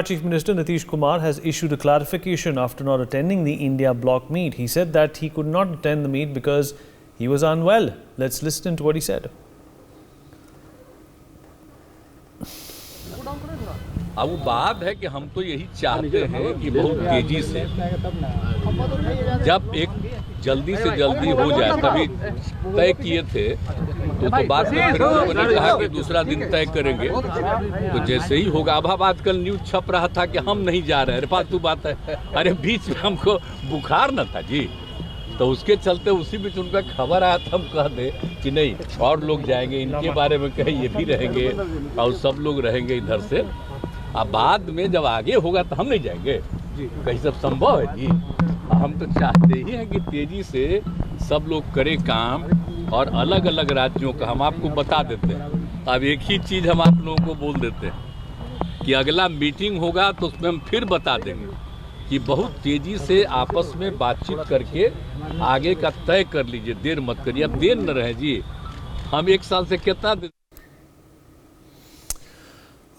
Chief Minister Nitish Kumar has issued a clarification after not attending the India bloc meet. He said that he could not attend the meet because he was unwell. Let's listen to what he said. अब वो बात है कि हम तो यही चाहते हैं कि बहुत तेजी से जब एक जल्दी से जल्दी हो जाए, तभी तय किए थे तो बात में फिर लोगों ने कहा कि दूसरा दिन तय करेंगे, तो जैसे ही होगा। अब आजकल न्यूज छप रहा था कि हम नहीं जा रहे हैं, फालतू बात है। अरे बीच में हमको बुखार न था जी, तो उसके चलते उसी बीच उनका खबर आया था, हम कह दे कि नहीं और लोग जाएंगे, इनके बारे में कहे ये भी रहेंगे और सब लोग रहेंगे इधर से। अब बाद में जब आगे होगा तो हम नहीं जाएंगे, कहीं सब संभव है जी। हम तो चाहते ही हैं कि तेजी से सब लोग करें काम, और अलग अलग राज्यों का हम आपको बता देते हैं। अब एक ही चीज़ हम आप लोगों को बोल देते हैं कि अगला मीटिंग होगा तो उसमें हम फिर बता देंगे कि बहुत तेजी से आपस में बातचीत करके आगे का तय कर लीजिए, देर मत करिए। अब देर न रहे जी, हम एक साल से कितना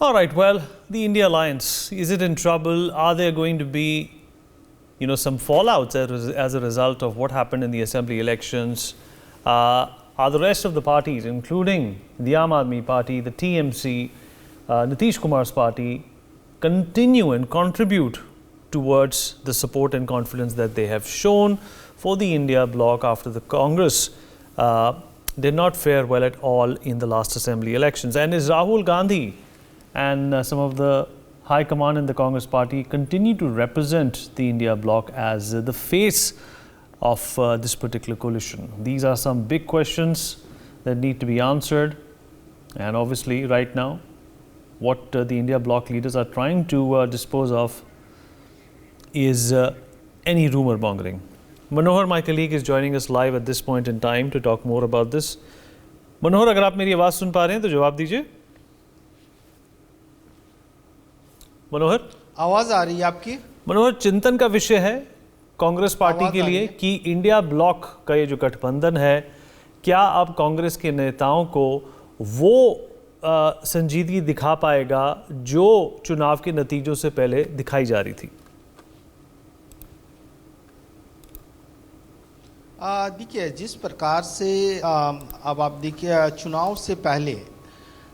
All right, well, the India alliance, is it in trouble? Are there going to be, some fallouts as a result of what happened in the assembly elections? Are the rest of the parties, including the Aam Aadmi Party, the TMC, Nitish Kumar's party, continue and contribute towards the support and confidence that they have shown for the India bloc after the Congress did not fare well at all in the last assembly elections? And is Rahul Gandhi and some of the high command in the Congress party continue to represent the India bloc as the face of this particular coalition? These are some big questions that need to be answered, and obviously right now what the India bloc leaders are trying to dispose of is any rumor mongering. Manohar, my colleague, is joining us live at this point in time to talk more about this. Manohar, अगर आप मेरी आवाज़ सुन पा रहे हैं तो जवाब दीजिए। मनोहर, आवाज आ रही है आपकी? मनोहर, चिंतन का विषय है कांग्रेस पार्टी के लिए कि इंडिया ब्लॉक का ये जो गठबंधन है, क्या अब कांग्रेस के नेताओं को वो संजीदगी दिखा पाएगा जो चुनाव के नतीजों से पहले दिखाई जा रही थी? देखिए, जिस प्रकार से अब आप देखिए, चुनाव से पहले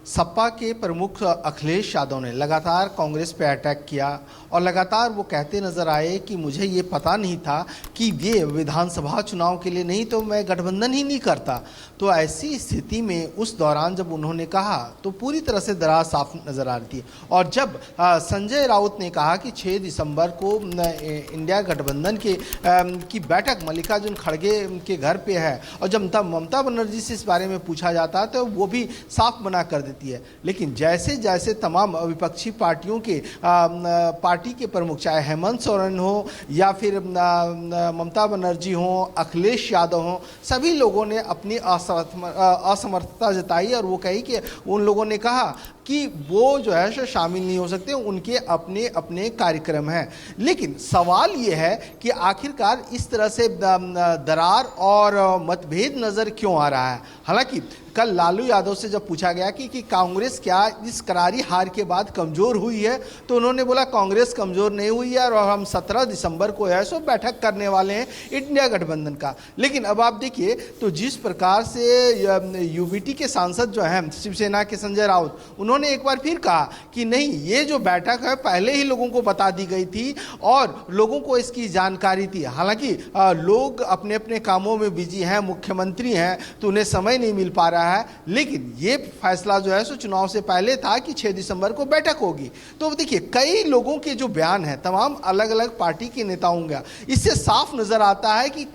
सपा के प्रमुख अखिलेश यादव ने लगातार कांग्रेस पे अटैक किया और लगातार वो कहते नजर आए कि मुझे ये पता नहीं था कि ये विधानसभा चुनाव के लिए नहीं तो मैं गठबंधन ही नहीं करता। तो ऐसी स्थिति में उस दौरान जब उन्होंने कहा तो पूरी तरह से दरार साफ नजर आ रही थी। और जब संजय राउत ने कहा कि 6 दिसंबर को इंडिया गठबंधन की बैठक मल्लिकार्जुन खड़गे के घर पे है, और जब ममता बनर्जी से इस बारे में पूछा जाता है तो वो भी साफ मना कर देती है। लेकिन जैसे जैसे तमाम विपक्षी पार्टियों के पार्टी के प्रमुख, चाहे हेमंत सोरेन हो या फिर ममता बनर्जी हो, अखिलेश यादव हो, सभी लोगों ने अपनी असमर्थता जताई और वो कही कि उन लोगों ने कहा कि वो जो है शामिल नहीं हो सकते, उनके अपने अपने कार्यक्रम हैं। लेकिन सवाल ये है कि आखिरकार इस तरह से दरार और मतभेद नज़र क्यों आ रहा है। हालांकि कल लालू यादव से जब पूछा गया कि कांग्रेस क्या इस करारी हार के बाद कमज़ोर हुई है, तो उन्होंने बोला कांग्रेस कमज़ोर नहीं हुई है और हम 17 दिसंबर को है सो बैठक करने वाले हैं इंडिया गठबंधन का। लेकिन अब आप देखिए तो जिस प्रकार से यूबीटी के सांसद जो हैं शिवसेना के संजय राउत, उन्होंने एक बार फिर कहा कि नहीं, ये जो बैठक है पहले ही लोगों को बता दी गई थी और लोगों को इसकी जानकारी थी। हालांकि लोग अपने अपने कामों में बिजी हैं, मुख्यमंत्री हैं तो उन्हें समय नहीं मिल पा रहा है। लेकिन ये फैसला जो है सो चुनाव से पहले था कि 6 दिसंबर को बैठक होगी। तो देखिए, कई लोगों के जो बयान है तमाम अलग अलग पार्टी के नेताओं का, इससे साफ नजर आता है कि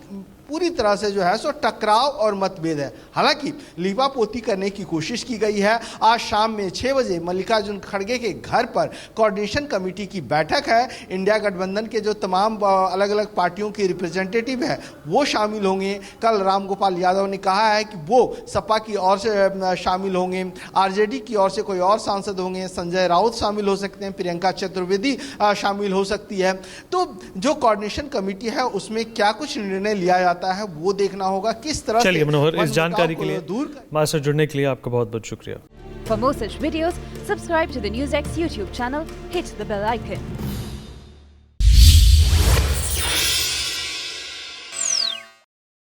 पूरी तरह से जो है सो टकराव और मतभेद है। हालांकि लीपापोती करने की कोशिश की गई है। आज शाम में 6 बजे मल्लिकार्जुन खड़गे के घर पर कोऑर्डिनेशन कमेटी की बैठक है। इंडिया गठबंधन के जो तमाम अलग अलग पार्टियों के रिप्रेजेंटेटिव है वो शामिल होंगे। कल रामगोपाल यादव ने कहा है कि वो सपा की ओर से शामिल होंगे, आरजेडी की ओर से कोई और सांसद होंगे, संजय राउत शामिल हो सकते हैं, प्रियंका चतुर्वेदी शामिल हो सकती है। तो जो कोऑर्डिनेशन कमेटी है उसमें क्या कुछ निर्णय लिया जाता है वो देखना होगा किस तरह। चलिए मनोहर, इस जानकारी के लिए हमारे साथ जुड़ने के लिए आपका बहुत बहुत शुक्रिया। For more such videos, Subscribe to the NewsX YouTube channel, hit the bell icon.